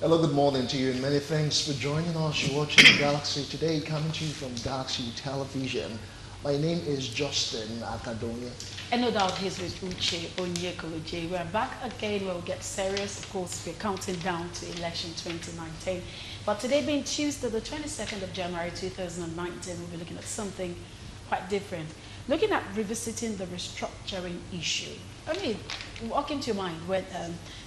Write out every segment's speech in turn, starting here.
Hello, good morning to you, and many thanks for joining us. You're watching Galaxy today, coming to you from Galaxy Television. My name is Justin Akadonia. And no doubt he's with Uche Onyekoloje. We're back again where we get serious. Of course, we're counting down to election 2019. But today being Tuesday, the 22nd of January 2019, we'll be looking at something quite different. Looking at revisiting the restructuring issue. I mean, what came to your mind when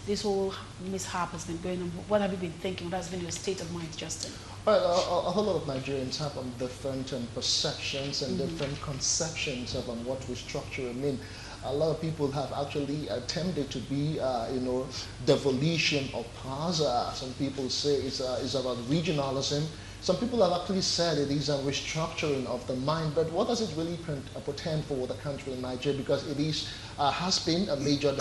this whole mishap has been going on? What have you been thinking? What has been your state of mind, Justin? Well, a whole lot of Nigerians have different perceptions and different conceptions of what restructuring means. A lot of people have actually attempted to be, devolution of powers. Some people say it's about regionalism. Some people have actually said it is a restructuring of the mind, but what does it really portend for the country in Nigeria? Because it is has been a major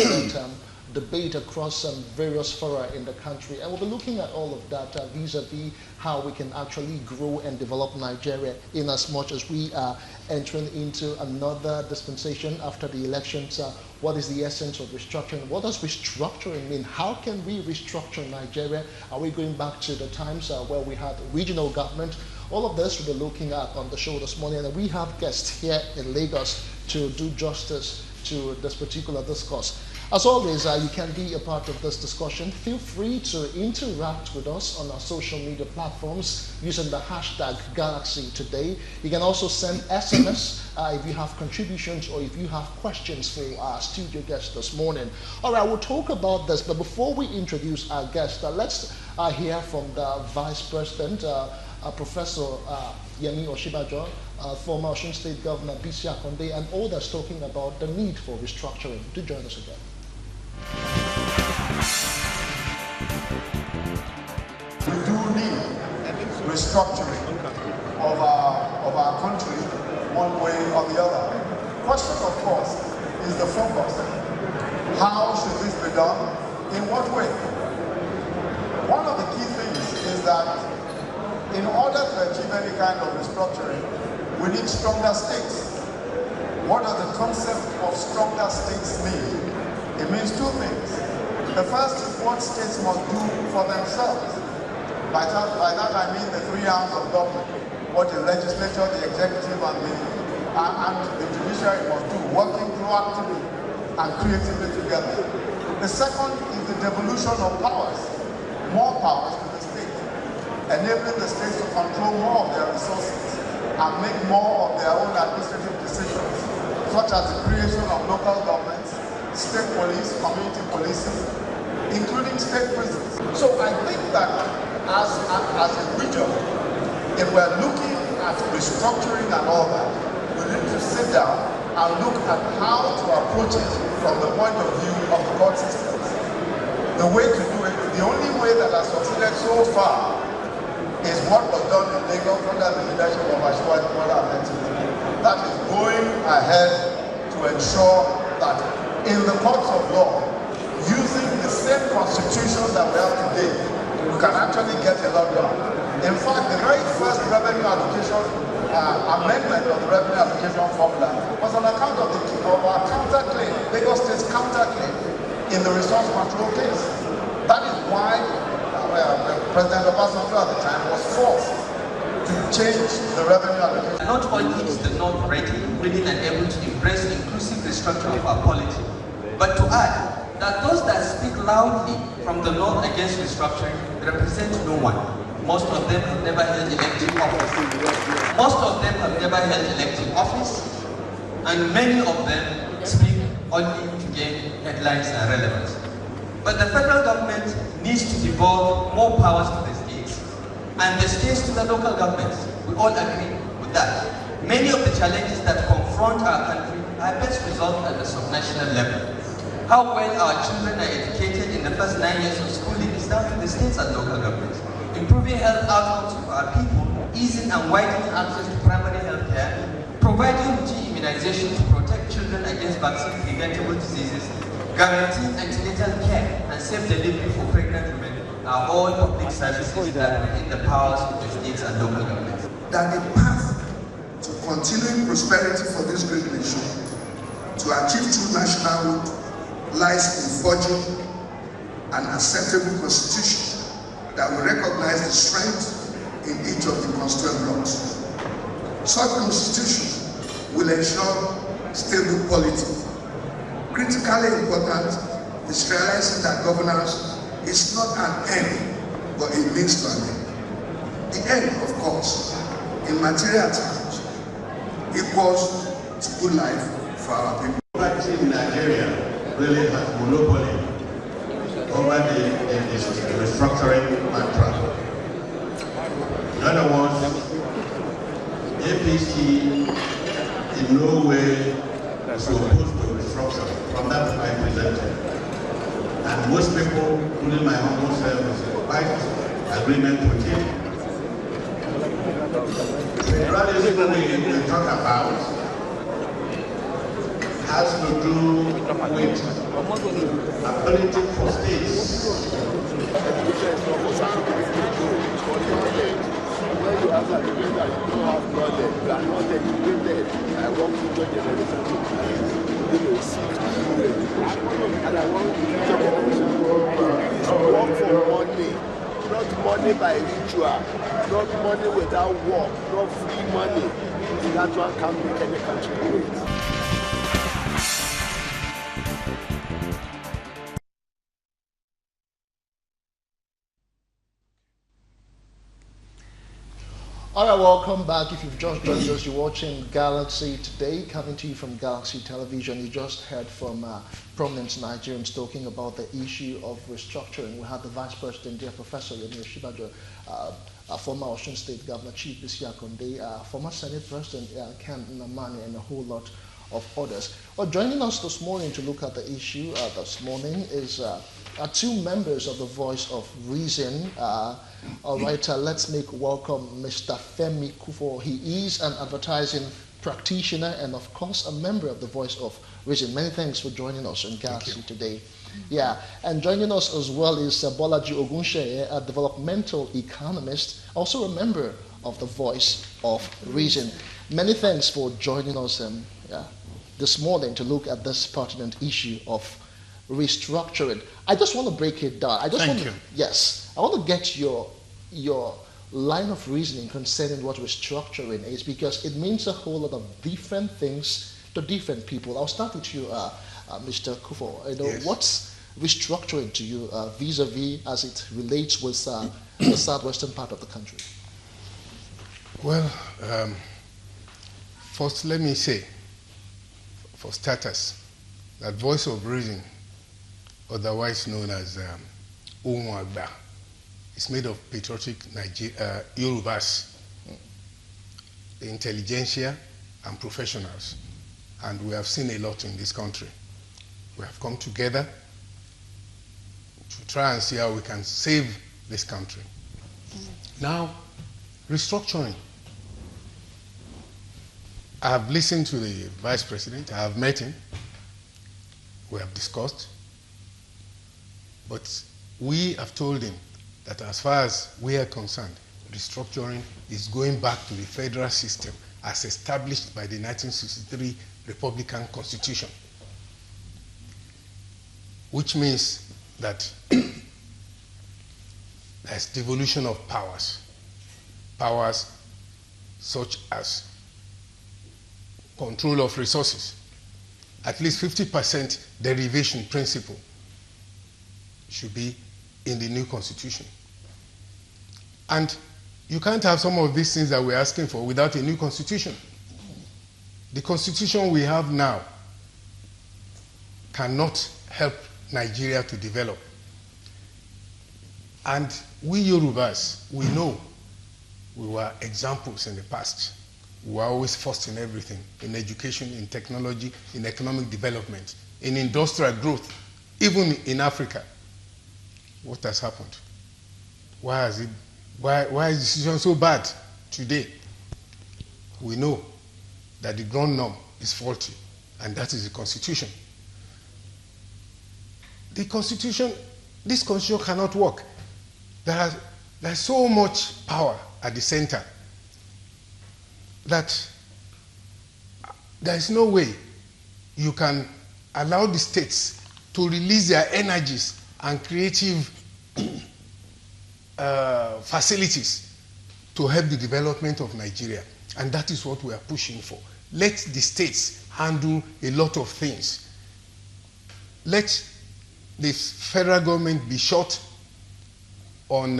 debate across various fora in the country, and we'll be looking at all of that vis-a-vis how we can actually grow and develop Nigeria in as much as we are entering into another dispensation after the elections. What is the essence of restructuring? What does restructuring mean? How can we restructure Nigeria? Are we going back to the times where we had regional government? All of this we'll be looking at on the show this morning, and we have guests here in Lagos to do justice to this particular discourse. As always, you can be a part of this discussion. Feel free to interact with us on our social media platforms using the hashtag Galaxy Today. You can also send SMS if you have contributions or if you have questions for our studio guest this morning. All right, we'll talk about this, but before we introduce our guest, let's hear from the Vice President, Professor Yemi Oshibajo, former Osun State Governor B.C. Akonde, and others talking about the need for restructuring. Do join us again. We do need restructuring of our country one way or the other. Question, of course, is the focus. How should this be done? In what way? One of the key things is that in order to achieve any kind of restructuring, we need stronger states. What does the concept of stronger states mean? It means two things. The first is what states must do for themselves. By that I mean the three arms of government. What the legislature, the executive, and the judiciary must do, working proactively and creatively together. The second is the devolution of powers. More powers to the state, enabling the states to control more of their resources and make more of their own administrative decisions, such as the creation of local governments, state police, community policing, including state prisons. So I think that as a region, if we're looking at restructuring and all that, we need to sit down and look at how to approach it from the point of view of the court systems. The way to do it, the only way that has succeeded so far is what was done in Lagos under the leadership of Ashwaji Bola Ahmed Tinubu. That is going ahead to ensure that in the courts of law, using the same constitution that we have today, we can actually get a lot done. In fact, the very first revenue allocation amendment of the revenue allocation formula was on account of our counterclaim, Lagos State's counterclaim in the resource control case. That is why President Obasanjo at the time was forced to change the revenue allocation. Not only is the North ready, willing and able to embrace inclusive restructuring of our polity, but to add that those that speak loudly from the North against restructuring represent no one. Most of them have never held elective office. Most of them have never held elective office, and many of them speak only to gain headlines and relevance. But the federal government needs to devolve more powers to the states, and the states to the local governments. We all agree with that. Many of the challenges that confront our country are best resolved at the subnational level. How well our children are educated in the first 9 years of schooling is down to the states and local governments. Improving health outcomes for our people, easing and widening access to primary health care, providing routine immunization to protect children against vaccine-preventable diseases, guaranteeing antenatal care and safe delivery for pregnant women are all public services that are in the powers of the states and local governments. That the path to continuing prosperity for this great nation, to achieve true nationalhood, lies in forging an acceptable constitution that will recognize the strength in each of the constituent blocks. Such constitution will ensure stable polity. Critically important is realizing that governance is not an end, but a means to an end. The end, of course, in material terms, equals to good life for our people. Practice in Nigeria really has monopoly over the restructuring mantra. In other words, APC in no way is opposed to restructuring from that I presented. And most people, including my humble self, is in quite agreement with him. Federalism we talk about has to do with ability for states. When you have that you don't have knowledge, you are not educated. I want future generation to and I want future generation to work for money, not money by ritual, not money without work, not free money. That one can't make any country great. All right, welcome back. If you've just joined us, you're watching Galaxy Today, coming to you from Galaxy Television. You just heard from prominent Nigerians talking about the issue of restructuring. We had the Vice President there, Professor Yemi Oshibajo, former Osun State Governor Chief Bisi Akonde, former Senate President Ken Nnamani, and a whole lot of others. Well, joining us this morning to look at the issue this morning is two members of the Voice of Reason. All right, let's make welcome Mr. Femi Kufo. He is an advertising practitioner and, of course, a member of the Voice of Reason. Many thanks for joining us in Galaxy today. Yeah, and joining us as well is Bolaji Ogunsheye, a developmental economist, also a member of the Voice of Reason. Many thanks for joining us this morning to look at this pertinent issue of restructuring. I just want to break it down. Yes, I want to get your line of reasoning concerning what restructuring is, because it means a whole lot of different things to different people. I'll start with you, Mr. Kufo. Yes. What's restructuring to you vis-a-vis as it relates with the southwestern part of the country? Well, first let me say, for starters, that Voice of Reason, otherwise known as Ohun Agba, is made of patriotic Yorubas, the intelligentsia and professionals. And we have seen a lot in this country. We have come together to try and see how we can save this country. Now, restructuring. I have listened to the Vice President, I have met him, we have discussed, but we have told him that as far as we are concerned, restructuring is going back to the federal system as established by the 1963 Republican Constitution, which means that there's devolution of powers such as control of resources, at least 50% derivation principle should be in the new constitution. And you can't have some of these things that we're asking for without a new constitution. The constitution we have now cannot help Nigeria to develop. And we Yorubas, we know we were examples in the past. We were always first in everything, in education, in technology, in economic development, in industrial growth, even in Africa. What has happened? Why is the situation so bad today? We know that the ground norm is faulty, and that is the constitution. This constitution cannot work. There's so much power at the center that there is no way you can allow the states to release their energies and creative facilities to help the development of Nigeria. And that is what we are pushing for. Let the states handle a lot of things. Let the federal government be short on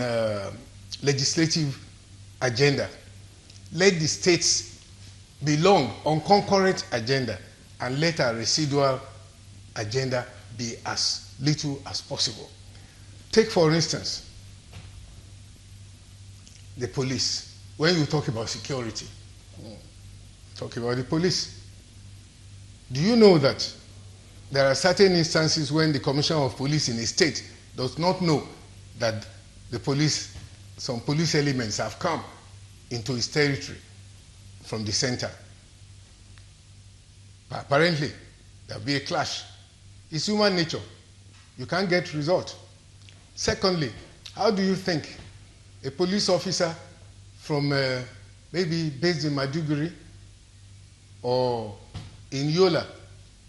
legislative agenda. Let the states be long on concurrent agenda, and let our residual agenda be as little as possible. Take, for instance, the police. When you talk about security, talk about the police. Do you know that there are certain instances when the commissioner of police in a state does not know that the police, some police elements have come into his territory from the center? But apparently, there will be a clash. It's human nature. You can't get result. Secondly, how do you think a police officer from maybe based in Maiduguri or in Yola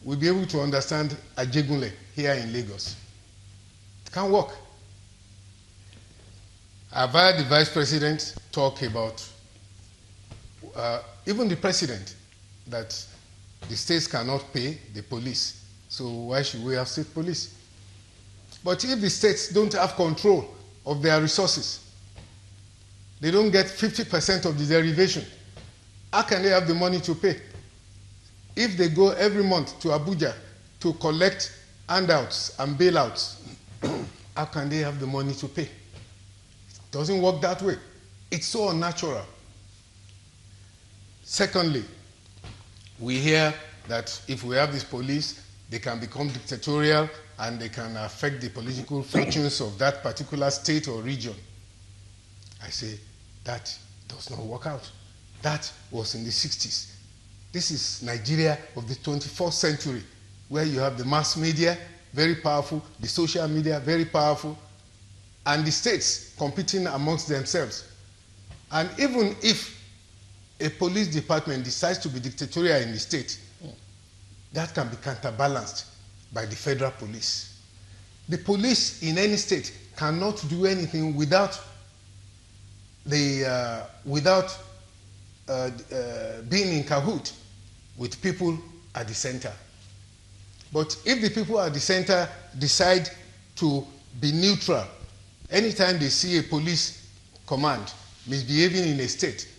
will be able to understand Ajegunle here in Lagos? It can't work. I've heard the vice president talk about, even the president, that the states cannot pay the police. So why should we have state police? But if the states don't have control of their resources, they don't get 50% of the derivation, how can they have the money to pay? If they go every month to Abuja to collect handouts and bailouts, how can they have the money to pay? It doesn't work that way. It's so unnatural. Secondly, we hear that if we have this police, they can become dictatorial and they can affect the political fortunes of that particular state or region. I say that does not work out. That was in the 60s. This is Nigeria of the 21st century, where you have the mass media, very powerful, the social media, very powerful, and the states competing amongst themselves. And even if a police department decides to be dictatorial in the state, that can be counterbalanced by the federal police. The police in any state cannot do anything without being in cahoot with people at the center. But if the people at the center decide to be neutral, anytime they see a police command misbehaving in a state,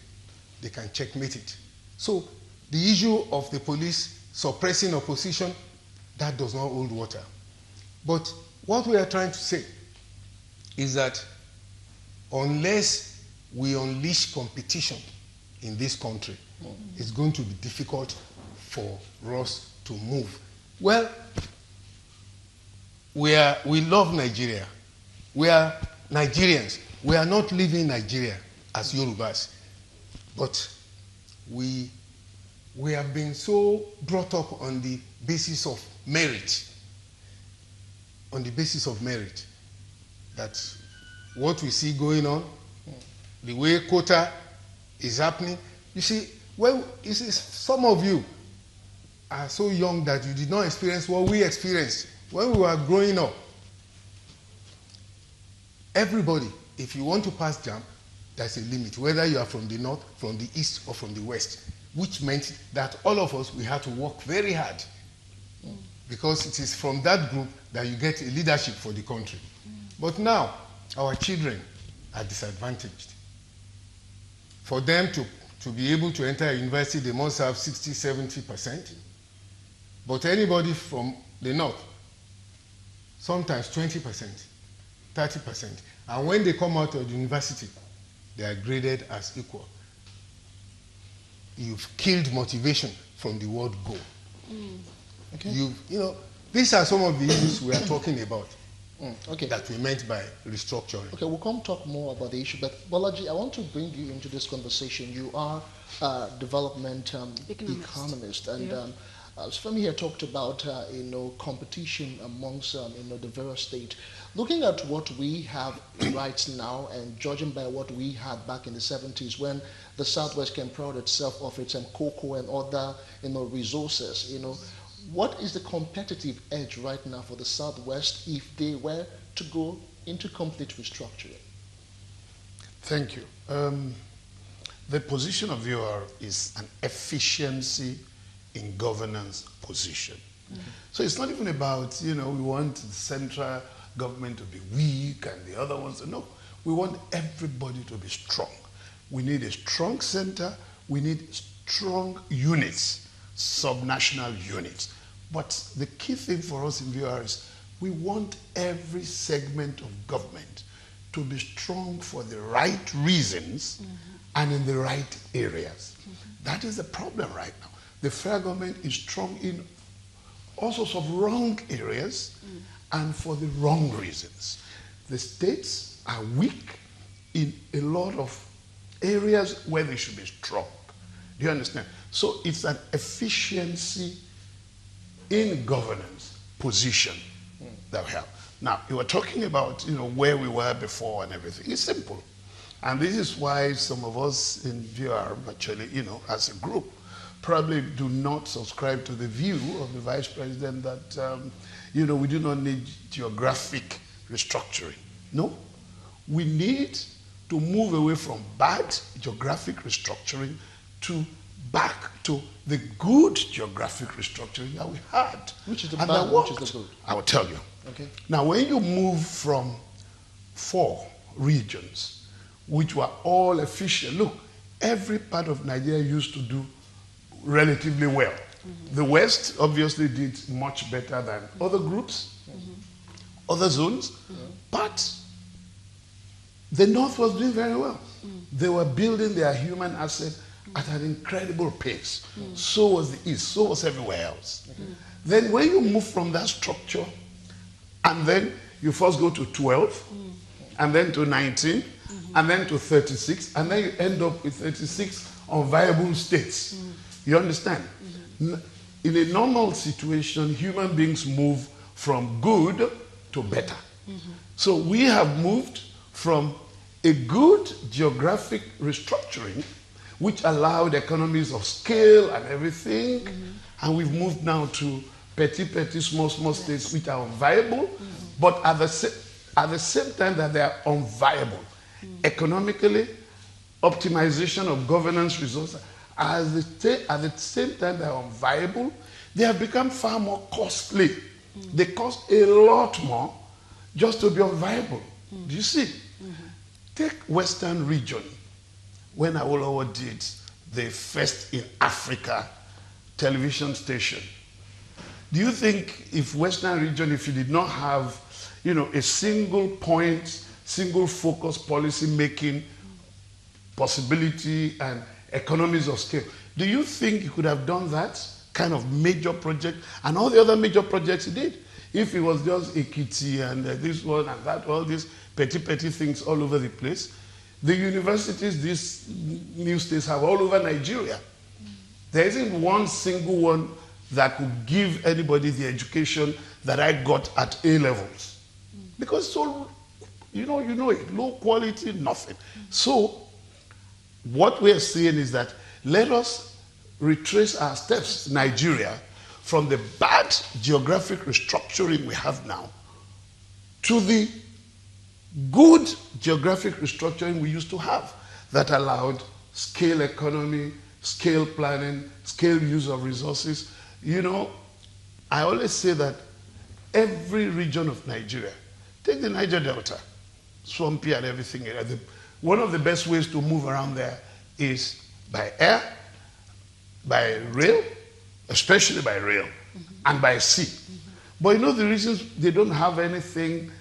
they can checkmate it. So the issue of the police suppressing opposition, that does not hold water. But what we are trying to say is that unless we unleash competition in this country, it's going to be difficult for us to move. Well, we love Nigeria. We are Nigerians. We are not living Nigeria as Yorubas. But we have been so brought up on the basis of merit, that what we see going on, the way quota is happening. You see, some of you are so young that you did not experience what we experienced when we were growing up. Everybody, if you want to pass JAMB, there's a limit, whether you are from the north, from the east, or from the west, which meant that all of us, we had to work very hard, because it is from that group that you get a leadership for the country. But now, our children are disadvantaged. For them to be able to enter a university, they must have 60, 70%. But anybody from the north, sometimes 20%, 30%. And when they come out of the university, they are graded as equal. You've killed motivation from the word go. Okay. You know, these are some of the issues we are talking about. Okay. That we meant by restructuring. Okay, we'll come talk more about the issue, but Bolaji, I want to bring you into this conversation. You are a development economist, and Femi here talked about competition amongst the various states. Looking at what we have right now, and judging by what we had back in the 70s, when the Southwest can proud itself of its cocoa and other resources, what is the competitive edge right now for the Southwest if they were to go into complete restructuring? Thank you. The position of VOR is an efficiency in governance position. So it's not even about, we want the central government to be weak and the other ones. No, we want everybody to be strong. We need a strong center. We need strong units, subnational units. But the key thing for us in VOR is we want every segment of government to be strong for the right reasons and in the right areas. That is the problem right now. The federal government is strong in all sorts of wrong areas and for the wrong reasons. The states are weak in a lot of areas where they should be strong. Do you understand? So it's an efficiency in governance position that we have. Now, you were talking about, where we were before and everything. It's simple. And this is why some of us in VR, actually, as a group, probably do not subscribe to the view of the Vice President that, we do not need geographic restructuring. No. We need to move away from bad geographic restructuring to back to the good geographic restructuring that we had. Which is the and bad, which is the good? I will tell you. Okay. Now, when you move from 4 regions, which were all efficient, look, every part of Nigeria used to do relatively well. The West obviously did much better than other groups, other zones, but the North was doing very well. They were building their human asset at an incredible pace. So was the East, so was everywhere else. Then when you move from that structure, and then you first go to 12, and then to 19, and then to 36, and then you end up with 36 unviable states. You understand? In a normal situation, human beings move from good to better. So we have moved from a good geographic restructuring, which allowed economies of scale and everything, and we've moved now to petty, small states which are unviable, but at the same time that they are unviable, economically, optimization of governance resources, at the same time they are unviable, they have become far more costly. They cost a lot more just to be unviable. Do you see? Take Western region. When Awolowo did the first in Africa television station, do you think if Western region, if you did not have, a single point, single focus policy making possibility and economies of scale, do you think you could have done that kind of major project and all the other major projects he did? If it was just Ekiti and this one and that, all these petty things all over the place, the universities these new states have all over Nigeria, there isn't one single one that could give anybody the education that I got at A levels. Because so, you know it, low quality, nothing. So what we're saying is that let us retrace our steps, Nigeria, from the bad geographic restructuring we have now to the good geographic restructuring we used to have that allowed scale economy, scale planning, scale use of resources. I always say that every region of Nigeria, take the Niger Delta, swampy and everything. One of the best ways to move around there is by air, by rail, especially by rail, and by sea. But the reasons they don't have anything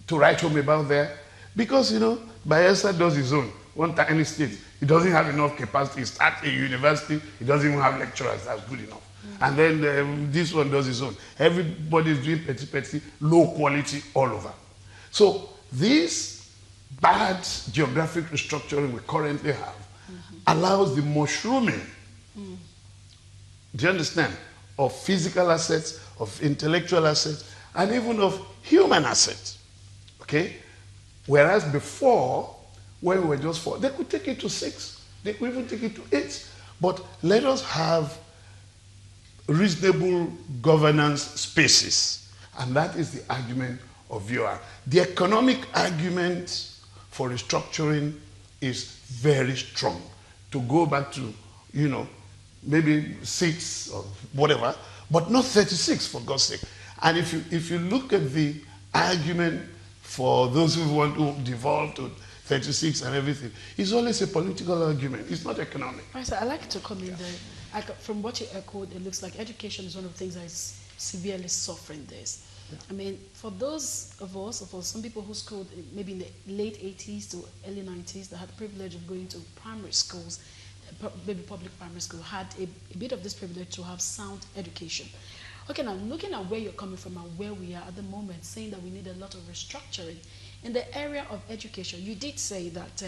to write home about there? Because, Bayelsa does his own, one tiny state. It doesn't have enough capacity. It's at a university, it doesn't even have lecturers that's good enough. And then this one does his own. Everybody is doing petty, low quality all over. So this bad geographic restructuring we currently have allows the mushrooming, do you understand, of physical assets, of intellectual assets, and even of human assets. Okay? Whereas before, when we were just 4, they could take it to 6. They could even take it to 8. But let us have reasonable governance spaces. And that is the argument of VR. The economic argument for restructuring is very strong. To go back to, you know, maybe 6 or whatever, but not 36 for God's sake. And if you look at the argument for those who want to devolve to 36 and everything, it's always a political argument. It's not economic. Right, so I like to come in there. From what you echoed, it looks like education is one of the things that is severely suffering this. Yeah. I mean, for those of us, or for some people who schooled maybe in the late 80s to early 90s, that had the privilege of going to primary schools, maybe public primary school, had a bit of this privilege to have sound education. Okay, now looking at where you're coming from and where we are at the moment, saying that we need a lot of restructuring. In the area of education, you did say that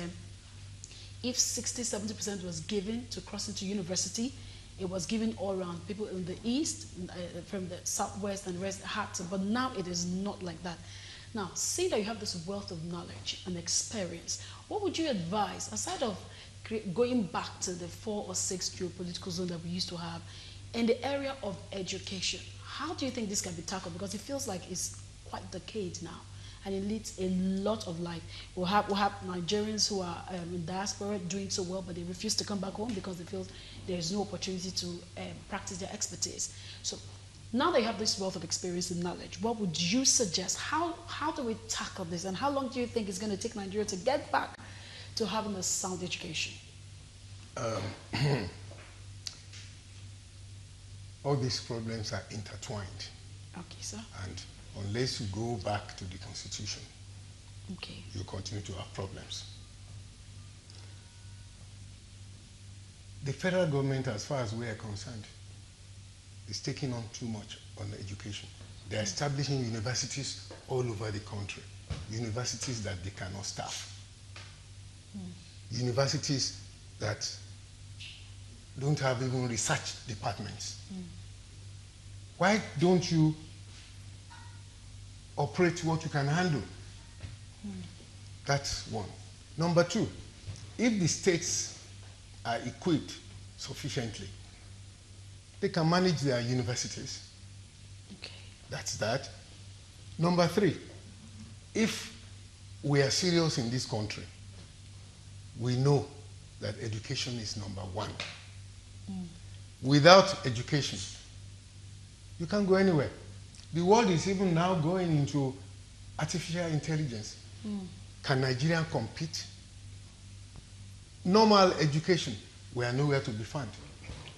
if 60–70% was given to cross into university, it was given all around. People in the east, from the southwest and west had to, but now it is not like that. Now, seeing that you have this wealth of knowledge and experience, what would you advise, aside of going back to the 4 or 6 geopolitical zones that we used to have, in the area of education? How do you think this can be tackled? Because it feels like it's quite decayed now, and it leads a lot of life. We'll have Nigerians who are in diaspora doing so well, but they refuse to come back home because they feel there is no opportunity to practice their expertise. So now that you have this wealth of experience and knowledge, what would you suggest? How do we tackle this, and how long do you think it's going to take Nigeria to get back to having a sound education? All these problems are intertwined. Okay, sir. And unless you go back to the Constitution, okay, you continue to have problems. The federal government, as far as we are concerned, is taking on too much on education. They're establishing universities all over the country, universities that they cannot staff, universities that don't have even research departments. Why don't you operate what you can handle? That's one. Number two, if the states are equipped sufficiently, they can manage their universities. Okay. That's that. Number three, if we are serious in this country, we know that education is number one. Without education, you can't go anywhere. The world is even now going into artificial intelligence. Can Nigeria compete? Normal education, we are nowhere to be found.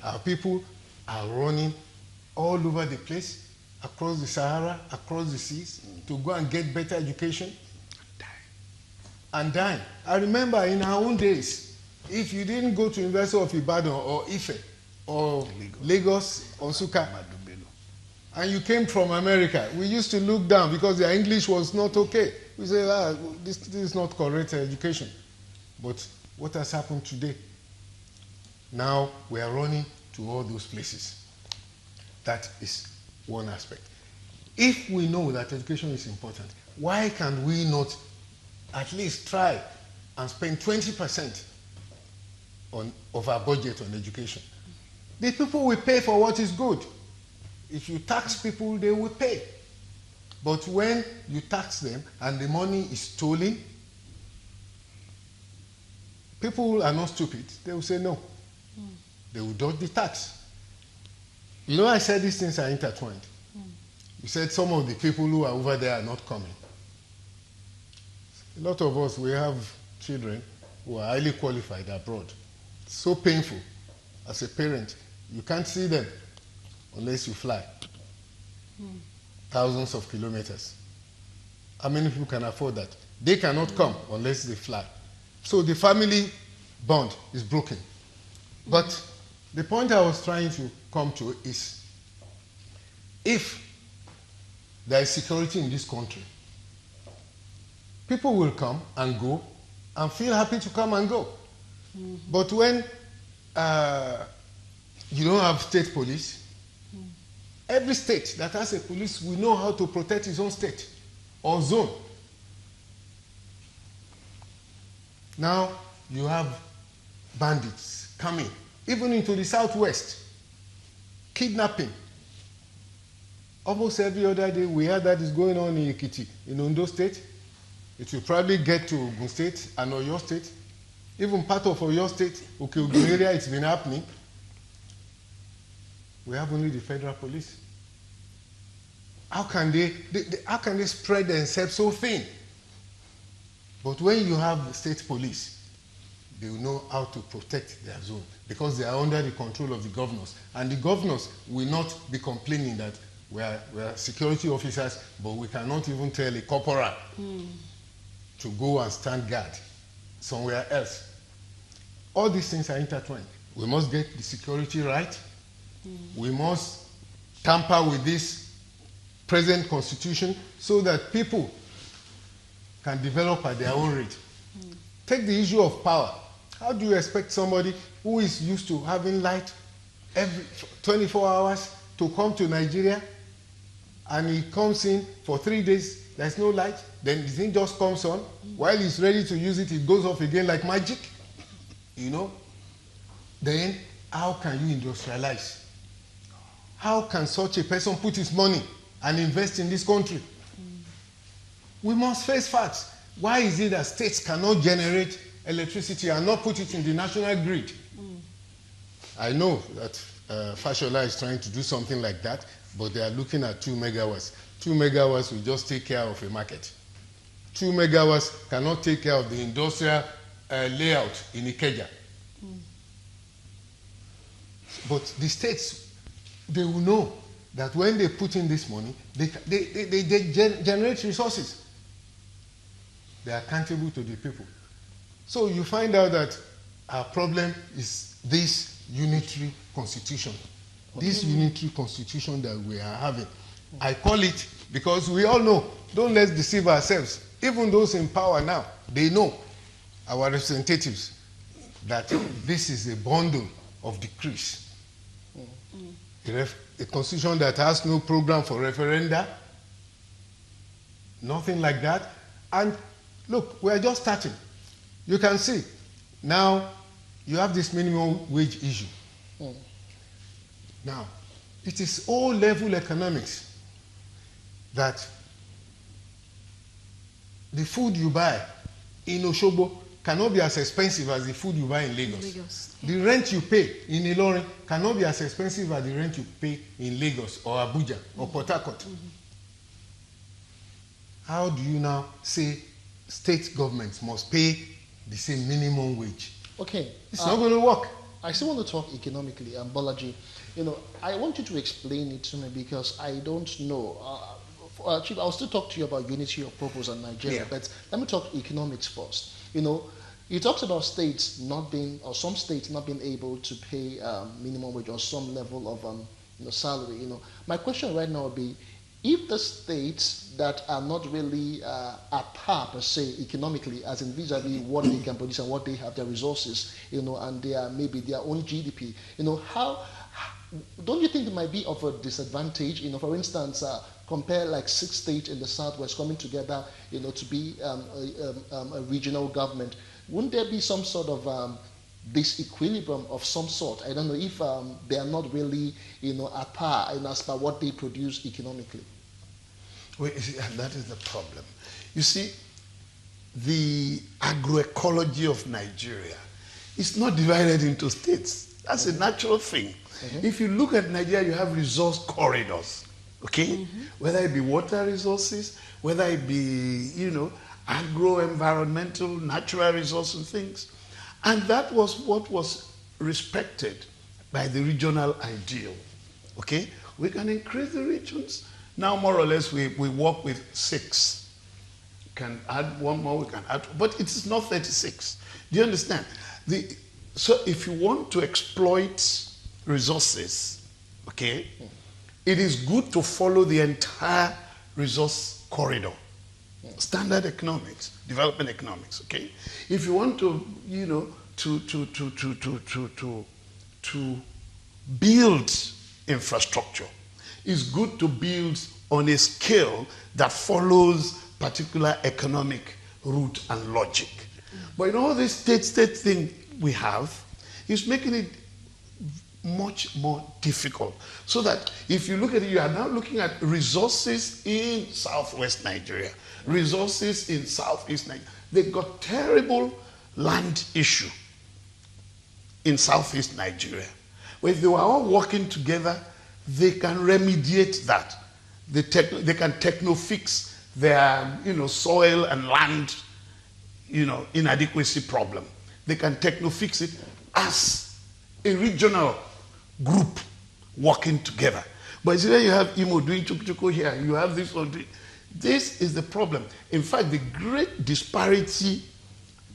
Our people are running all over the place, across the Sahara, across the seas, to go and get better education and die. I remember in our own days, if you didn't go to University of Ibadan or Ife or Lagos or Nsukka, and you came from America, we used to look down because their English was not okay. We say, this is not correct education. But what has happened today? Now we are running to all those places. That is one aspect. If we know that education is important, why can we not at least try and spend 20% of our budget on education? The people will pay for what is good. If you tax people, they will pay. But when you tax them and the money is stolen, people are not stupid. They will say no. They will dodge the tax. You know, I said these things are intertwined. You said some of the people who are over there are not coming. A lot of us, we have children who are highly qualified abroad. It's so painful as a parent. You can't see them unless you fly. Thousands of kilometers. How many people can afford that? They cannot come unless they fly. So the family bond is broken. But the point I was trying to come to is, if there is security in this country, people will come and go and feel happy to come and go. But when you don't have state police, every state that has a police will know how to protect its own state or zone. Now you have bandits coming, even into the southwest, kidnapping. Almost every other day we hear that is going on in Ekiti, in Ondo State. It will probably get to Ogun State and Oyo State. Even part of Oyo State, Ogun area, it's been happening. We have only the federal police. How can they spread themselves so thin? But when you have the state police, they will know how to protect their zone because they are under the control of the governors. And the governors will not be complaining that we are security officers, but we cannot even tell a corporal to go and stand guard somewhere else. All these things are intertwined. We must get the security right. We must tamper with this present constitution so that people can develop at their own rate. Take the issue of power. How do you expect somebody who is used to having light every 24 hours to come to Nigeria and he comes in for 3 days, there's no light, then the thing just comes on. While he's ready to use it, it goes off again like magic. You know? Then how can you industrialize? How can such a person put his money and invest in this country? We must face facts. Why is it that states cannot generate electricity and not put it in the national grid? I know that Fashola is trying to do something like that, but they are looking at 2 megawatts. 2 megawatts will just take care of a market. 2 megawatts cannot take care of the industrial layout in Ikeja. But the states, they will know that when they put in this money, they generate resources. They are accountable to the people. So you find out that our problem is this unitary constitution. This unitary constitution that we are having. I call it because we all know, don't let's deceive ourselves. Even those in power now, they know, our representatives, that this is a bundle of decrees. A constitution that has no program for referenda, nothing like that. And look, we are just starting. You can see, now you have this minimum wage issue. Now, it is all level economics that the food you buy in Oshobo cannot be as expensive as the food you buy in Lagos. The rent you pay in Ilorin cannot be as expensive as the rent you pay in Lagos or Abuja or Port Harcourt. How do you now say state governments must pay the same minimum wage? Okay. It's not going to work. I still want to talk economically, Bolaji. You know, I want you to explain it to me because I don't know. Chief, I'll still talk to you about unity of purpose and Nigeria, but let me talk economics first. You know, he talks about states not being, or some states not being able to pay minimum wage or some level of salary. You know, my question right now would be, if the states that are not really at par per se economically, as in vis-a-vis what they can produce and what they have, their resources, you know, and their maybe their own GDP, you know, how don't you think it might be of a disadvantage? You know, for instance, compare like 6 states in the Southwest coming together, you know, to be a regional government. Wouldn't there be some sort of disequilibrium of some sort? I don't know if they are not really, you know, at par and as per what they produce economically. Well, and that is the problem. You see, the agroecology of Nigeria is not divided into states. That's a natural thing. If you look at Nigeria, you have resource corridors, okay? Whether it be water resources, whether it be, you know, agro-environmental, natural resources and things. And that was what was respected by the regional ideal, okay? We can increase the regions. Now, more or less, we work with 6. We can add 1 more, we can add, but it is not 36. Do you understand? So if you want to exploit resources, okay, it is good to follow the entire resource corridor. Standard economics, development economics, okay? If you want to, you know, to build infrastructure, it's good to build on a scale that follows particular economic route and logic. But in all this state thing we have, is making it much more difficult. So that if you look at it, you are now looking at resources in southwest Nigeria, resources in southeast Nigeria. They got terrible land issue in southeast Nigeria. But if they were all working together, they can remediate that. They can techno-fix their soil and land inadequacy problem. They can techno-fix it as a regional group working together. But then you have Imo doing chuku here, you have this one doing. This is the problem. In fact, the great disparity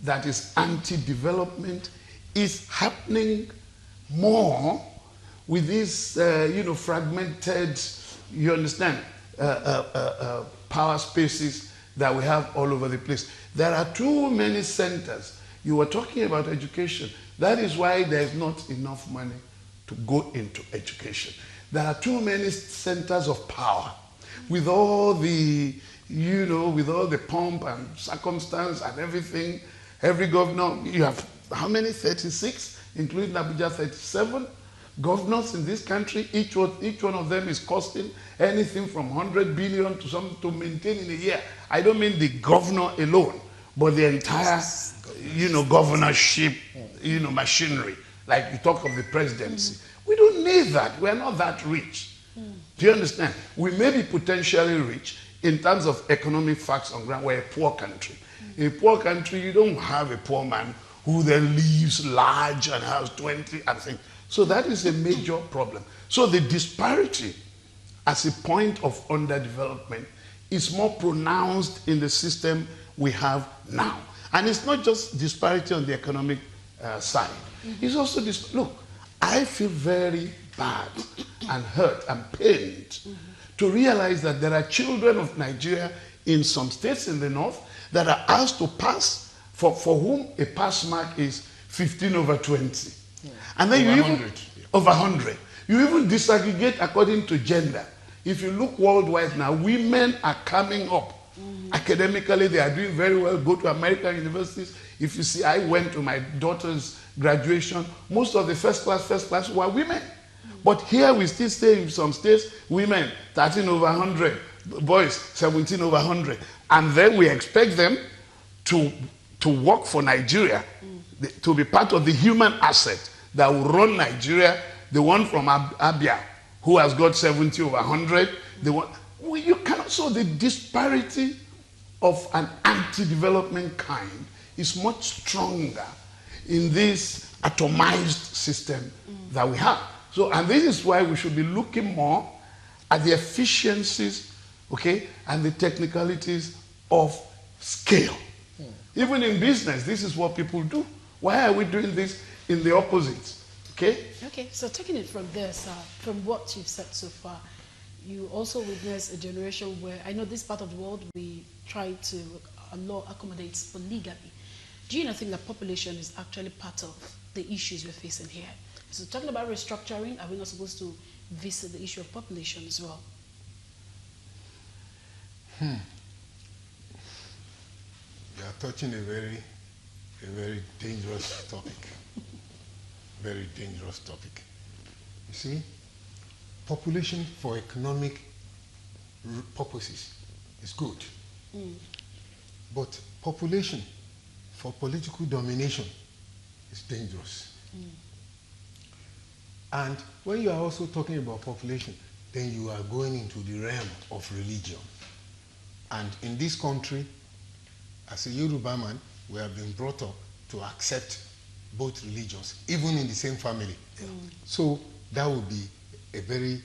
that is anti-development is happening more with these, fragmented, you understand, power spaces that we have all over the place. There are too many centers. You were talking about education. That is why there's not enough money to go into education. There are too many centers of power with all the, with all the pomp and circumstance and everything. Every governor, you have how many? 36, including Abuja, 37 governors in this country. Each one of them is costing anything from 100 billion to something to maintain in a year. I don't mean the governor alone, but the entire, governorship, machinery. Like you talk of the presidency. We don't need that. We're not that rich. Do you understand? We may be potentially rich in terms of economic facts on ground. We're a poor country. In a poor country, you don't have a poor man who then lives large and has 20 and things. So that is a major problem. So the disparity as a point of underdevelopment is more pronounced in the system we have now. And it's not just disparity on the economic side. It's also this. Look, I feel very bad and hurt and pained to realize that there are children of Nigeria in some states in the north that are asked to pass, for whom a pass mark is 15 over 20. Yeah. And then over 100. Over 100. You even disaggregate according to gender. If you look worldwide now, women are coming up. Academically, they are doing very well. Go to American universities. If you see, I went to my daughter's graduation. Most of the first class were women. But here we still say in some states, women 13 over 100, boys 17 over 100. And then we expect them to work for Nigeria, to be part of the human asset that will run Nigeria. The one from Abia, who has got 70 over 100. You cannot. So the disparity of an anti-development kind is much stronger in this atomized system that we have. So, and this is why we should be looking more at the efficiencies, okay, and the technicalities of scale. Even in business, this is what people do. Why are we doing this in the opposite? Okay? Okay, so taking it from this, from what you've said so far, you also witness a generation where, I know this part of the world, we try to accommodate polygamy. Do you not think that population is actually part of the issues we're facing here? So talking about restructuring, are we not supposed to visit the issue of population as well? You are touching a very dangerous topic. Very dangerous topic. You see, population for economic purposes is good. But population for political domination is dangerous. And when you are also talking about population, then you are going into the realm of religion. And in this country, as a Yoruba man, we have been brought up to accept both religions, even in the same family. So that would be an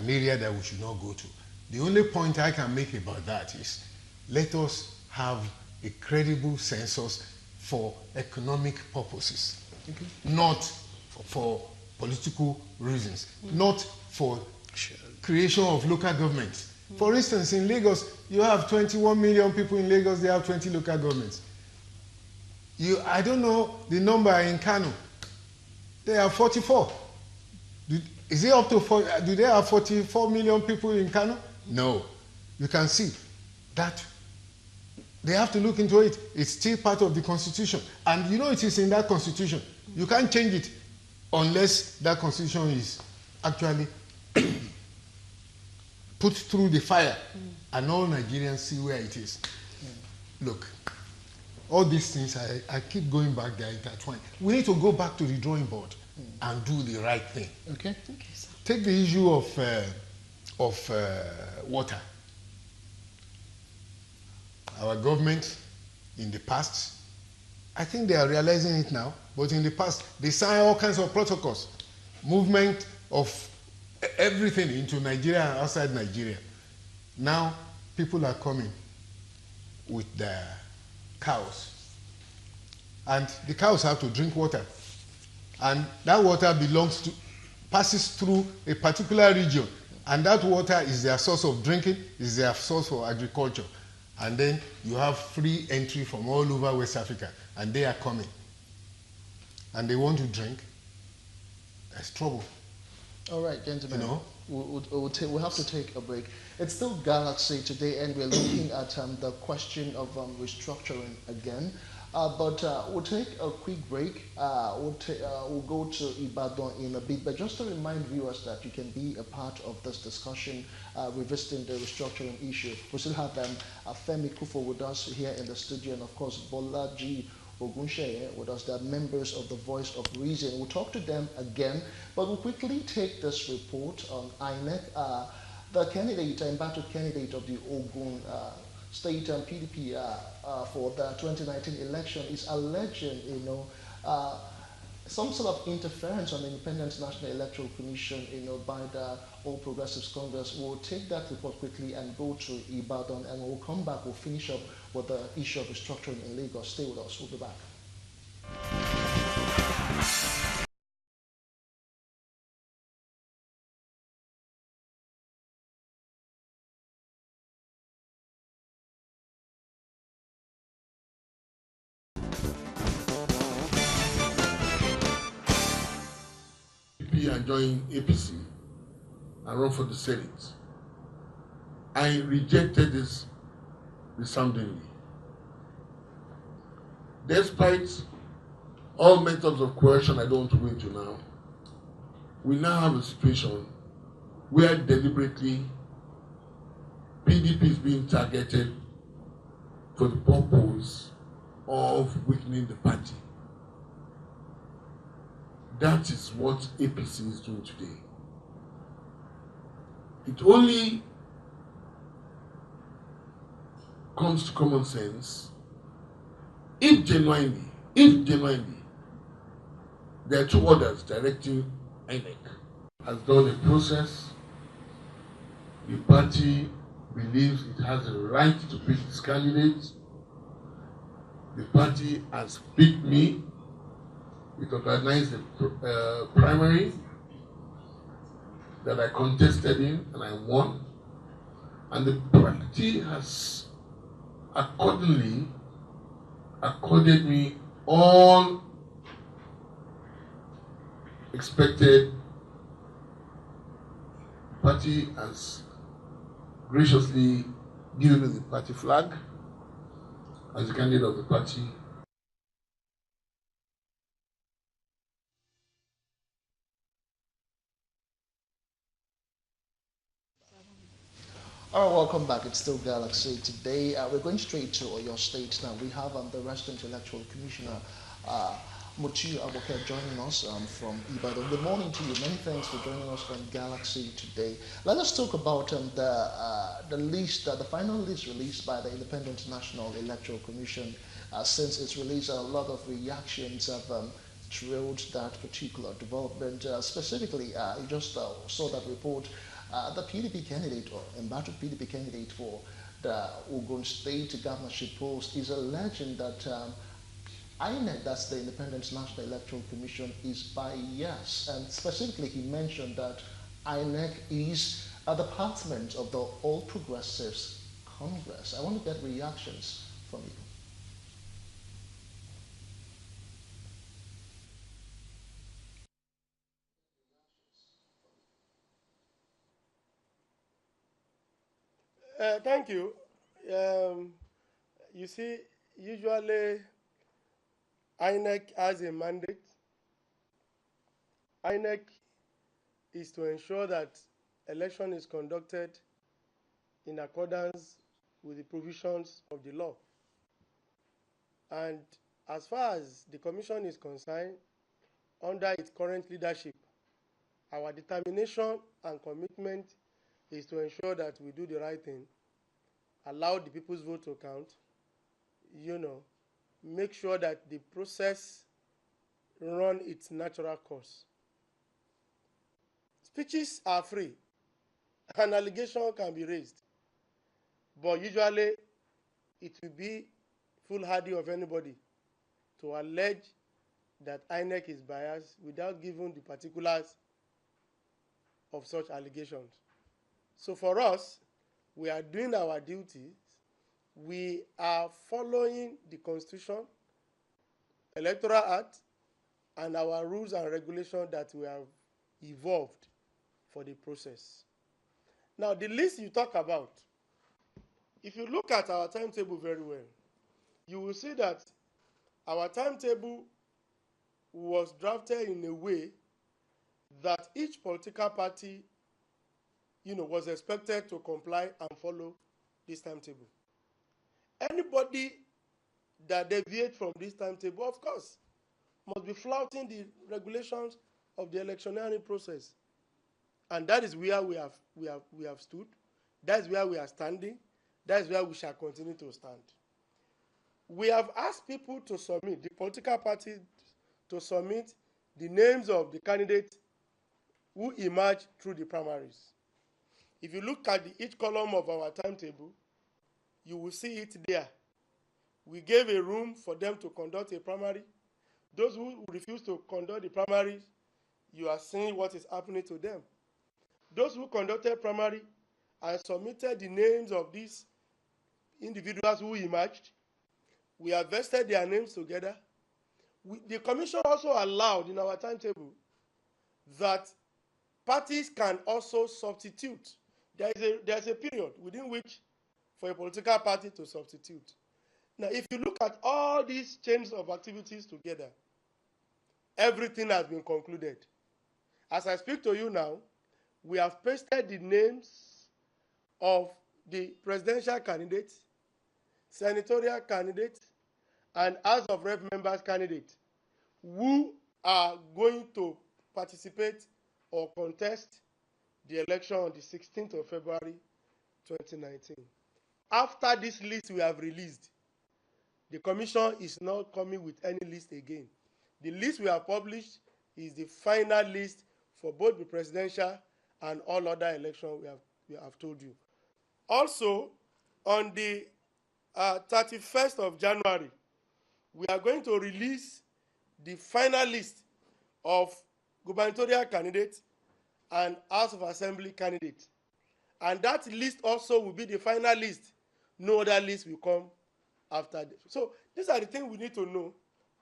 area that we should not go to. The only point I can make about that is, let us have a credible census for economic purposes, not for political reasons, not for creation of local governments. For instance, in Lagos, you have 21 million people in Lagos, they have 20 local governments. I don't know the number in Kano. They have 44. Is it up to 4? Do they have 44 million people in Kano? No. You can see that they have to look into it. It's still part of the constitution. And you know it is in that constitution. You can't change it unless that constitution is actually put through the fire and all Nigerians see where it is. Look, all these things, I keep going back there intertwined. We need to go back to the drawing board and do the right thing. Okay. Okay, sir. Take the issue of water. Our government in the past, I think they are realizing it now, but in the past, they signed all kinds of protocols, movement of everything into Nigeria and outside Nigeria. Now, people are coming with their cows. And the cows have to drink water. And that water passes through a particular region. And that water is their source of drinking, is their source for agriculture. And then you have free entry from all over West Africa. And they are coming. And they want to drink. There's trouble. All right, gentlemen. You know? We'll have to take a break. It's still Galaxy today, and we're looking at the question of restructuring again. But we'll take a quick break. We'll go to Ibadan in a bit. But just to remind viewers that you can be a part of this discussion revisiting the restructuring issue. We still have Femi Kufo with us here in the studio, and of course Bola G. Ogunsheye with us. They're members of the Voice of Reason. We'll talk to them again, but we'll quickly take this report on INEC. The candidate, embattled candidate of the Ogun State and PDP for the 2019 election is alleging, some sort of interference on the Independent National Electoral Commission, by the All Progressives Congress. We'll take that report quickly and go to Ibadan, and when we'll come back, we'll finish up with the issue of restructuring in Lagos. Stay with us. We'll be back. And join APC and run for the Senate. I rejected this resoundingly. Despite all methods of coercion I don't want to go into now, we now have a situation where deliberately PDP is being targeted for the purpose of weakening the party. That is what APC is doing today. It only comes to common sense if genuinely, there are two orders directing INEC. Has done a process. The party believes it has a right to pick its candidate. The party has picked me. It organized the primary that I contested in and I won. And the party has accordingly accorded me all expected. The party has graciously given me the party flag as the candidate of the party. All right, welcome back. It's still Galaxy. Today, we're going straight to your state now. We have the resident electoral commissioner, Mutiu Aboke, joining us from Ibadan. Good morning to you. Many thanks for joining us on Galaxy today. Let us talk about the list, the final list released by the Independent National Electoral Commission. Since its release, a lot of reactions have trailed that particular development. Specifically, you just saw that report. The PDP candidate, or embattled PDP candidate for the Ogun State governorship post, is alleging that INEC, that's the Independent National Electoral Commission, is biased. And specifically, he mentioned that INEC is a department of the All Progressives Congress. I want to get reactions from you. Thank you. You see, usually INEC has a mandate INEC is to ensure that election is conducted in accordance with the provisions of the law. And as far as the Commission is concerned, under its current leadership, our determination and commitment is to ensure that we do the right thing, allow the people's vote to count, make sure that the process run its natural course. Speeches are free. An allegation can be raised, but usually it will be foolhardy of anybody to allege that INEC is biased without giving the particulars of such allegations. So for us, we are doing our duties. We are following the Constitution, Electoral Act, and our rules and regulations that we have evolved for the process. Now, the list you talk about, if you look at our timetable very well, you will see that our timetable was drafted in a way that each political party, was expected to comply and follow this timetable. Anybody that deviates from this timetable, of course, must be flouting the regulations of the electioneering process. And that is where we have stood. That is where we are standing. That is where we shall continue to stand. We have asked people to submit, the political parties to submit the names of the candidates who emerged through the primaries. If you look at each column of our timetable, you will see it there. We gave a room for them to conduct a primary. Those who refuse to conduct the primaries, you are seeing what is happening to them. Those who conducted primary and submitted the names of these individuals who emerged, we have vested their names together. The Commission also allowed in our timetable that parties can also substitute. There's a period within which for a political party to substitute. Now, if you look at all these chains of activities together, everything has been concluded. As I speak to you now, we have pasted the names of the presidential candidates, senatorial candidates, and House of Rep members candidates who are going to participate or contest the election on the 16th of February 2019. After this list we have released, the Commission is not coming with any list again. The list we have published is the final list for both the presidential and all other elections we have told you. Also, on the 31st of January, we are going to release the final list of gubernatorial candidates and House of Assembly candidates. And that list also will be the final list. No other list will come after this. So these are the things we need to know,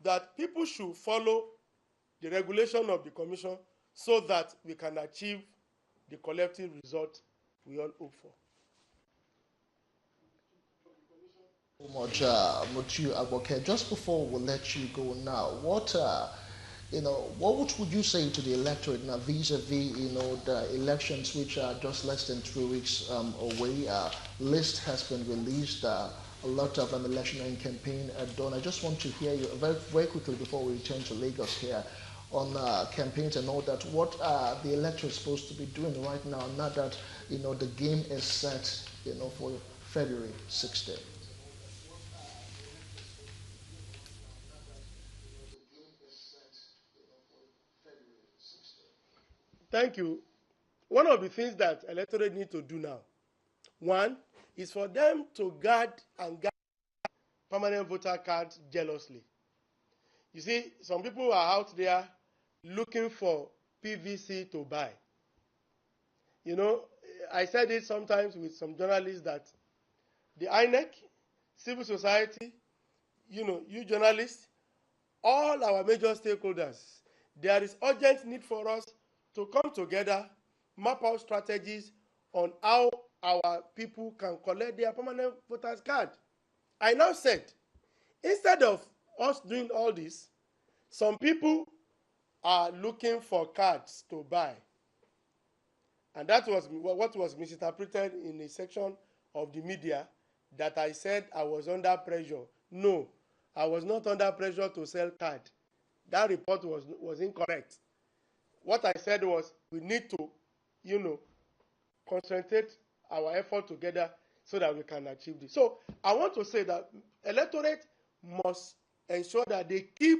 that people should follow the regulation of the Commission so that we can achieve the collective result we all hope for. Much, Mutu Aboke. Just before we let you go now, what would you say to the electorate now vis-a-vis, the elections which are just less than 3 weeks away? List has been released. A lot of electioneering campaign done. I just want to hear you very, very quickly before we return to Lagos here on campaigns and all that. What are the electorate supposed to be doing right now that the game is set for February 16th? Thank you. One of the things that electorate need to do now, one, is for them to guard permanent voter cards jealously. You see, some people are out there looking for PVC to buy. I said it sometimes with some journalists that the INEC, civil society, you journalists, all our major stakeholders, there is urgent need for us to come together, map out strategies on how our people can collect their permanent voters card. I now said, instead of us doing all this, some people are looking for cards to buy. And that was what was misinterpreted in a section of the media, that I said I was under pressure. No, I was not under pressure to sell card. That report was incorrect. What I said was we need to, concentrate our effort together so that we can achieve this. So I want to say that electorate must ensure that they keep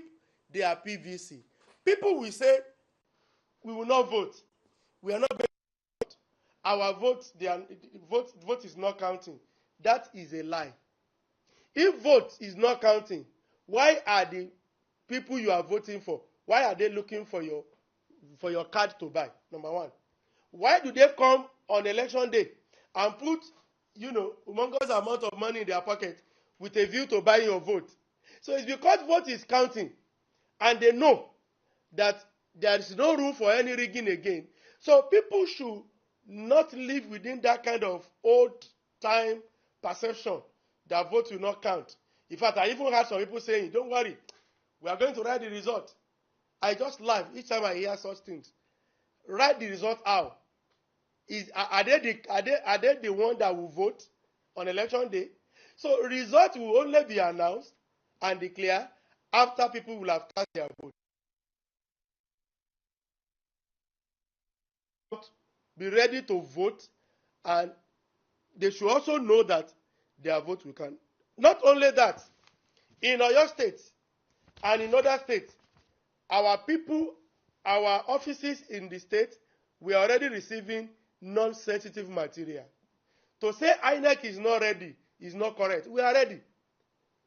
their PVC. People will say we will not vote. We are not going to vote. Our vote is not counting. That is a lie. If vote is not counting, why are the people you are voting for, why are they looking for your card to buy? Number one. Why do they come on election day and put, humongous amount of money in their pocket with a view to buying your vote? So it's because vote is counting and they know that there is no room for any rigging again. So people should not live within that kind of old time perception that vote will not count. In fact, I even had some people saying, don't worry, we are going to write the result. I just laugh each time I hear such things. Write the result out. Are they the one that will vote on election day? So results will only be announced and declared after people will have cast their vote. Be ready to vote, and they should also know that their vote will count. Not only that, in Oyo State and in other states, our people, our offices in the state, we are already receiving non-sensitive material. To say INEC is not ready is not correct. We are ready.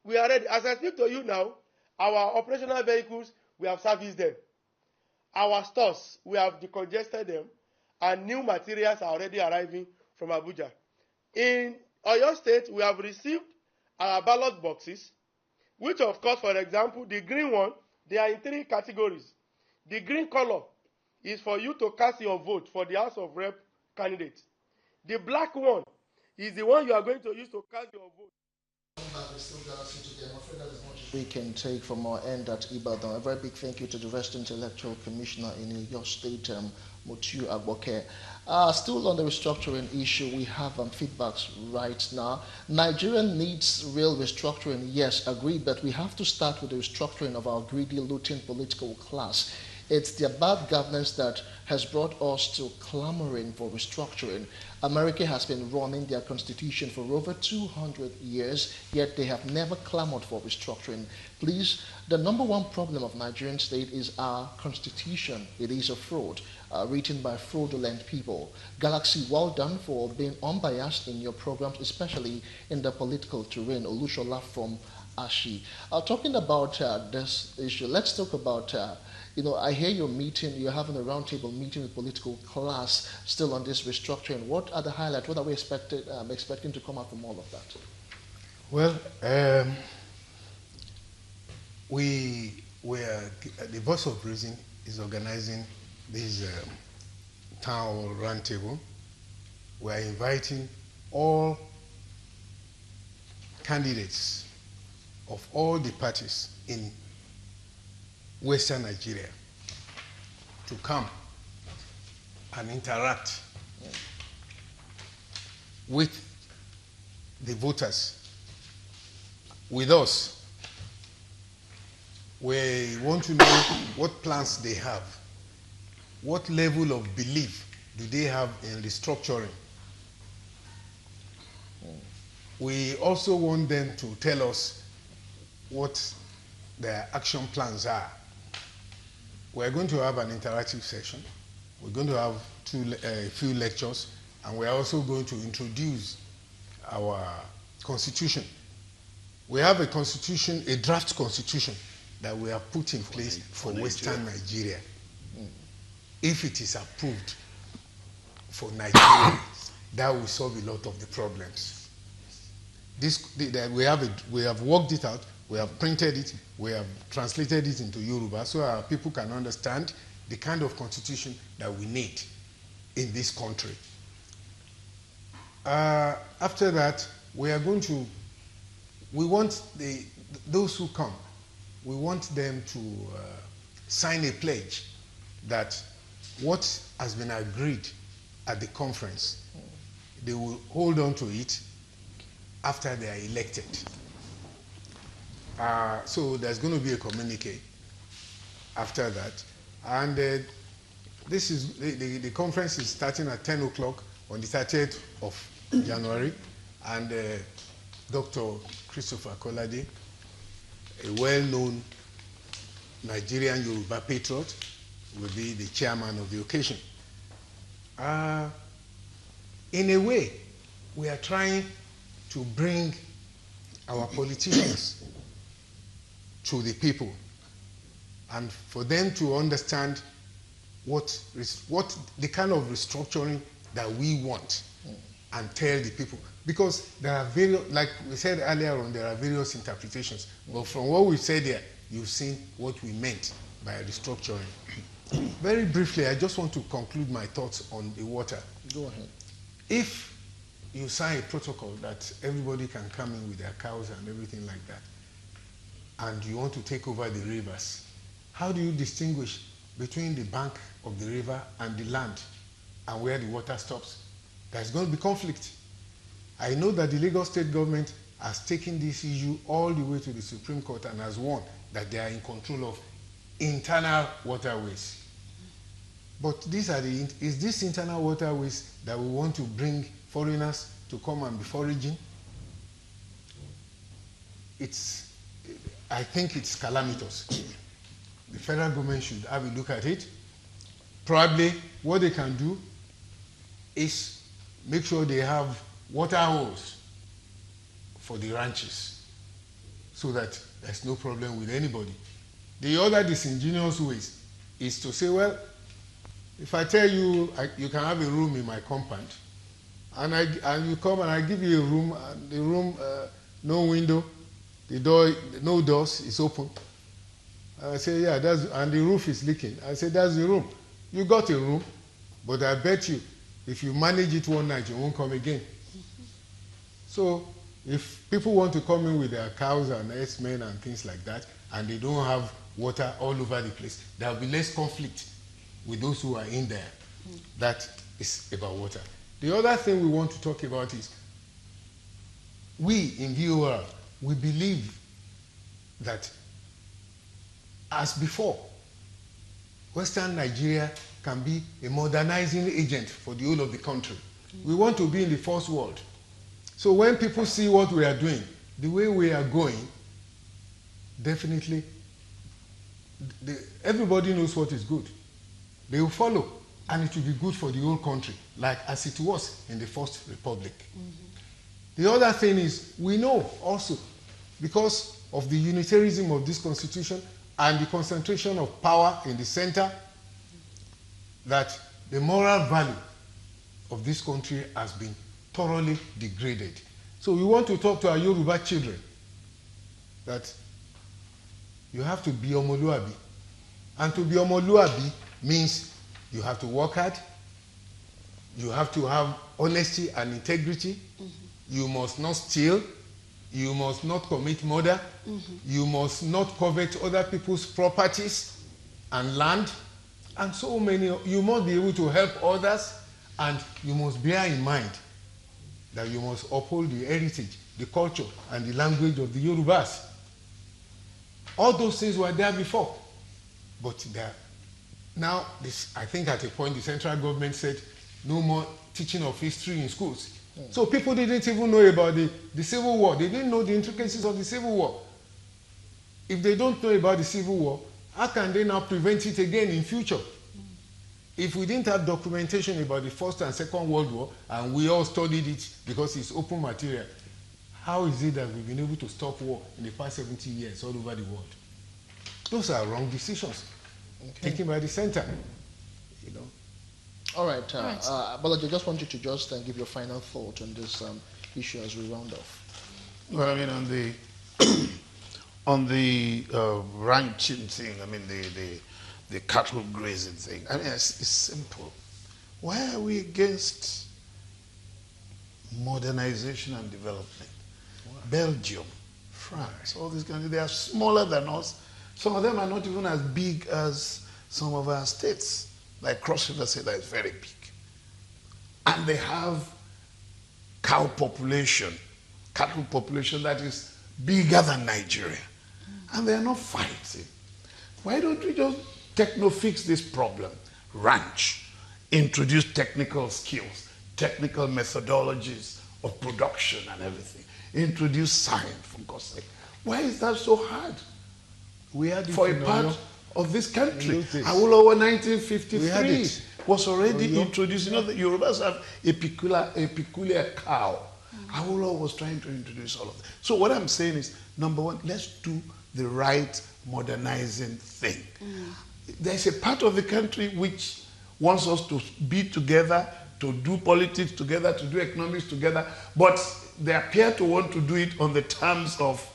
We are ready. As I speak to you now, our operational vehicles, we have serviced them. Our stores, we have decongested them, and new materials are already arriving from Abuja. In Oyo State, we have received our ballot boxes, which of course, for example, the green one, they are in 3 categories. The green color is for you to cast your vote for the House of Rep candidate. The black one is the one you are going to use to cast your vote. We can take from our end at Ibadan. A very big thank you to the resident electoral commissioner in your state, Mutiu Agboke. Still on the restructuring issue, we have feedbacks right now. Nigeria needs real restructuring, yes, agreed, but we have to start with the restructuring of our greedy, looting political class. It's the bad governance that has brought us to clamoring for restructuring. America has been running their constitution for over 200 years, yet they have never clamored for restructuring. Please, the number one problem of Nigerian state is our constitution. It is a fraud, written by fraudulent people. Galaxy, well done for being unbiased in your programs, especially in the political terrain. Olushola from Ashi. Talking about this issue, let's talk about I hear you're you're having a roundtable meeting with political class still on this restructuring. What are the highlights? What are we expecting to come out from all of that? Well, the Voice of Reason is organizing this town roundtable. We are inviting all candidates of all the parties in Western Nigeria to come and interact with the voters, with us. We want to know what plans they have, what level of belief do they have in restructuring. We also want them to tell us what their action plans are. We're going to have an interactive session. We're going to have a few lectures, and we're also going to introduce our constitution. We have a constitution, a draft constitution that we have put in place for Western Nigeria. If it is approved for Nigeria, that will solve a lot of the problems. We have worked it out. We have printed it, we have translated it into Yoruba so our people can understand the kind of constitution that we need in this country. After that, we want those who come, we want them to sign a pledge that what has been agreed at the conference, they will hold on to it after they are elected. So there's going to be a communique after that. And this is the conference is starting at 10 o'clock on the 30th of January. And Dr. Christopher Kolade, a well-known Nigerian Yoruba patriot, will be the chairman of the occasion. In a way, we are trying to bring our politicians to the people and for them to understand what the kind of restructuring that we want and tell the people. Because there are various, like we said earlier on, there are various interpretations. But from what we said there, you've seen what we meant by restructuring. Very briefly, I just want to conclude my thoughts on the water. Go ahead. If you sign a protocol that everybody can come in with their cows and everything like that, and you want to take over the rivers, how do you distinguish between the bank of the river and the land and where the water stops? There's going to be conflict. I know that the Lagos State government has taken this issue all the way to the Supreme Court and has warned that they are in control of internal waterways. But is this internal waterways that we want to bring foreigners to come and be foraging? I think it's calamitous. The federal government should have a look at it. Probably what they can do is make sure they have water holes for the ranches so that there's no problem with anybody. The other disingenuous ways is to say, well, if I tell you you can have a room in my compound, and you come and I give you a room, and the room, no window, the door, no doors, is open. And I say, yeah, and the roof is leaking. I say, that's the room. You got a room, but I bet you, if you manage it one night, you won't come again. So if people want to come in with their cows and herdsmen and things like that, and they don't have water all over the place, there will be less conflict with those who are in there. That is about water. The other thing we want to talk about is, we in VOR, we believe that as before, Western Nigeria can be a modernizing agent for the whole of the country. We want to be in the first world. So when people see what we are doing, the way we are going, definitely, everybody knows what is good. They will follow, and it will be good for the whole country, like as it was in the First Republic. The other thing is, we know also, because of the unitarianism of this constitution and the concentration of power in the center, that the moral value of this country has been thoroughly degraded. So we want to talk to our Yoruba children that you have to be omoluabi. And to be omoluabi means you have to work hard, you have to have honesty and integrity, you must not steal, you must not commit murder, you must not covet other people's properties and land, and so many. You must be able to help others, and you must bear in mind that you must uphold the heritage, the culture, and the language of the Yorubas. All those things were there before, but now, I think at a point the central government said no more teaching of history in schools. So people didn't even know about the Civil War. They didn't know the intricacies of the Civil War. If they don't know about the Civil War, how can they now prevent it again in future? If we didn't have documentation about the First and Second World War, and we all studied it because it's open material, how is it that we've been able to stop war in the past 70 years all over the world? Those are wrong decisions taken by the center, you know. All right, Balaji, I just want you to just give your final thought on this issue as we round off. Well, I mean, on the ranching thing, I mean, the cattle grazing thing, I mean, it's simple. Why are we against modernization and development? Wow. Belgium, France, all these countries, they are smaller than us, Some of them are not even as big as some of our states. Like Cross River State is very big. And they have cattle population that is bigger than Nigeria. And they are not fighting. Why don't we just techno-fix this problem? Ranch, introduce technical skills, technical methodologies of production and everything. Introduce science, for God's sake. Why is that so hard? We had For a part of this country. Awolowo 1953 was already introduced. You know, the Yorubas have a peculiar cow. Awolowo was trying to introduce all of that. So what I'm saying is, number one, let's do the right modernizing thing. There's a part of the country which wants us to be together, to do politics together, to do economics together, but they appear to want to do it on the terms of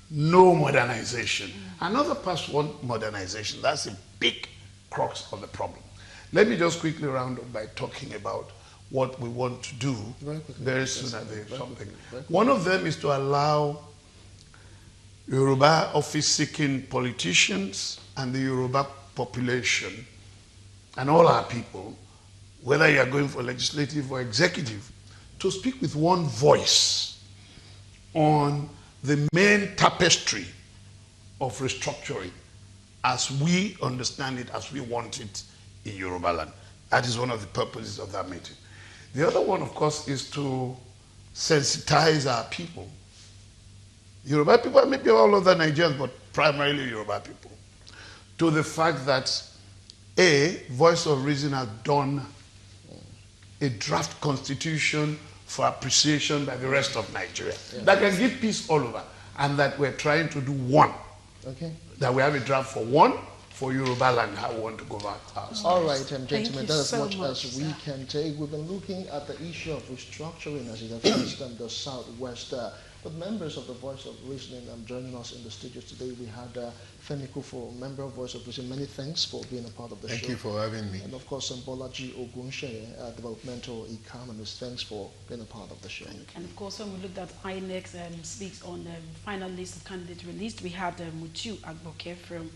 no modernization. Another part want modernization. That's a big crux of the problem. Let me just quickly round up by talking about what we want to do very soon at the something. One of them is to allow Yoruba office-seeking politicians and the Yoruba population and all our people, whether you are going for legislative or executive, to speak with one voice on the main tapestry of restructuring as we understand it, as we want it in Yoruba land. That is one of the purposes of that meeting. The other one, of course, is to sensitize our people. Yoruba people, maybe all other Nigerians, but primarily Yoruba people, to the fact that Voice of Reason has done a draft constitution for appreciation by the rest of Nigeria that can give peace all over, and that we're trying to do one. Okay. That we have a draft for one for Yoruba land, how we want to go about ours. All right, gentlemen, that's so as much as we can take. We've been looking at the issue of restructuring as it affects the Southwest. But members of the Voice of Reasoning joining us in the studios today. We had Femi Kufo, member of Voice of Reason. Many thanks for being a part of the show. Thank you for having me. And of course, Bolaji Ogunshe, developmental economist. Thanks for being a part of the show. And of course, when we looked at INEX speaks on the final list of candidates released, we had Mutu Agboke from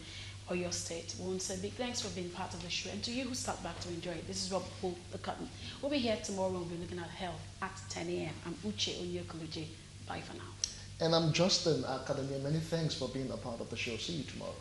Oyo State. We want to say big thanks for being part of the show. And to you who start back to enjoy it, this is Rob Pull the Curtain. We'll be here tomorrow. We'll be looking at health at 10 a.m. I'm Uche Onyekoluje. Bye for now. And I'm Justin Academy. Many thanks for being a part of the show. See you tomorrow.